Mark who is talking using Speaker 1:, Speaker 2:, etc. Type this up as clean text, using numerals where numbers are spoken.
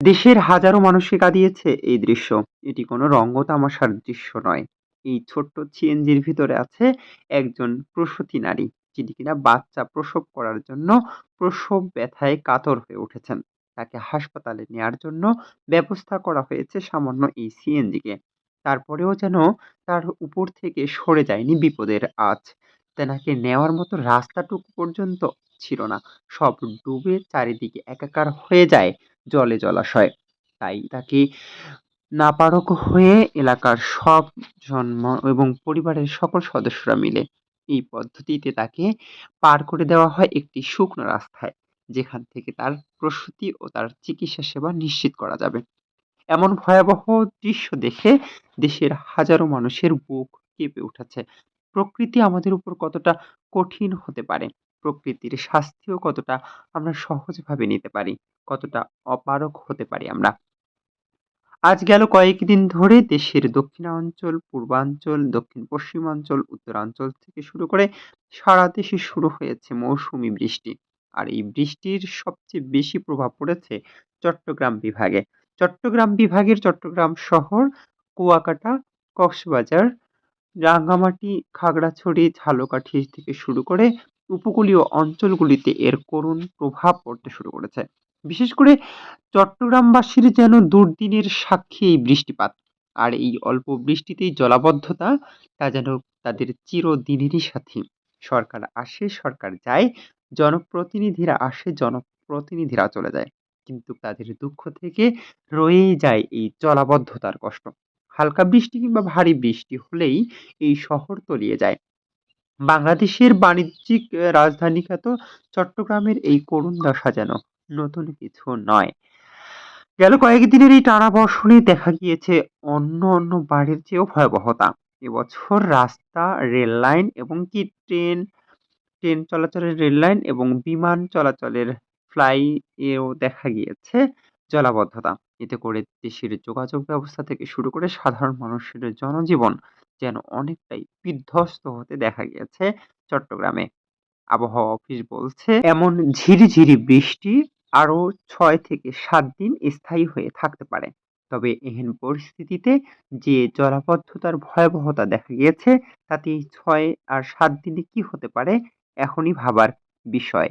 Speaker 1: দেশের হাজারো মানুষকে কাঁদিয়েছে এই দৃশ্য। এটি কোনো রঙ্গতামাশার দৃশ্য নয়। এই ছোট্ট সিএনজির ভিতরে আছে একজন প্রসূতি নারী, যিনি কিনা বাচ্চা প্রসব করার জন্য প্রসব ব্যথায় কাতর হয়ে উঠেছেন। তাকে হাসপাতালে নেয়ার জন্য ব্যবস্থা করা হয়েছে সামান্য এই সিএনজিকে। তারপরেও যেন তার উপর থেকে সরে যায়নি বিপদের আঁচ। তেনাকে নেওয়ার মতো রাস্তাটুকু পর্যন্ত ছিল না। সব ডুবে চারিদিকে একাকার হয়ে যায় জলে জলাশয়। তাই তাকে নাপারক হয়ে এলাকার সব জন্ম এবং পরিবারের সকল সদস্যরা মিলে এই পদ্ধতিতে তাকে পার করে দেওয়া হয় একটি শুকনো রাস্তায়, যেখান থেকে তার প্রসূতি ও তার চিকিৎসা সেবা নিশ্চিত করা যাবে। এমন ভয়াবহ দৃশ্য দেখে দেশের হাজারো মানুষের বুক কেঁপে উঠেছে। প্রকৃতি আমাদের উপর কতটা কঠিন হতে পারে, প্রকৃতির শাস্তিও কতটা আমরা সহজভাবে নিতে পারি, কতটা অপারগ হতে পারি আমরা। আজ গেল কয়েকদিন ধরে দেশের দক্ষিণাঞ্চল, পূর্বাঞ্চল, দক্ষিণ পশ্চিমাঞ্চল, উত্তরাঞ্চল থেকে শুরু করে সারা দেশে শুরু হয়েছে মৌসুমি বৃষ্টি। আর এই বৃষ্টির সবচেয়ে বেশি প্রভাব পড়েছে চট্টগ্রাম বিভাগে। চট্টগ্রাম বিভাগের চট্টগ্রাম শহর, কুয়াকাটা, কক্সবাজার, রাঙ্গামাটি, খাগড়াছড়ি, ঝালকাঠি থেকে শুরু করে উপকূলীয় অঞ্চলগুলিতে এর করুণ প্রভাব পড়তে শুরু করেছে। বিশেষ করে চট্টগ্রামবাসীর যেন দুর্দিনের সাক্ষী এই বৃষ্টিপাত। আর এই অল্প বৃষ্টিতেই জলাবদ্ধতা, তা যেন তাদের চিরদিনেরই সাথী। সরকার আসে, সরকার যায়, জনপ্রতিনিধিরা আসে, জনপ্রতিনিধিরা চলে যায়। কিন্তু তাদের দুঃখ থেকে রয়েই যায় এই জলাবদ্ধতার কষ্ট। হালকা বৃষ্টি কিংবা ভারী বৃষ্টি হলেই এই শহর তলিয়ে যায়। বাংলাদেশের বাণিজ্যিক রাজধানী খ্যাত চট্টগ্রামের এই করুণ দশা যেন নতুন কিছু নয়। গেল কয়েকদিনের এই টানা বর্ষণে দেখা গিয়েছে অন্য বারের চেয়েও ভয়াবহতা। এবছর রাস্তা, রেল লাইন এবং কি ট্রেন চলাচলের রেল লাইন এবং বিমান চলাচলের ফ্লাই এও দেখা গিয়েছে জলাবদ্ধতা। এতে করে দেশের যোগাযোগ ব্যবস্থা থেকে শুরু করে সাধারণ মানুষের জনজীবন যেন অনেকটাই বিধ্বস্ত হতে দেখা গিয়েছে চট্টগ্রামে। আবহাওয়া অফিস বলছে এমন ঝিরিঝিরি বৃষ্টি আরো ৬ থেকে ৭ দিন স্থায়ী হয়ে থাকতে পারে। তবে এহেন পরিস্থিতিতে যে জলাবদ্ধতার ভয়াবহতা দেখা গিয়েছে, তাতে এই ৬ আর ৭ দিনে কি হতে পারে এখনই ভাবার বিষয়।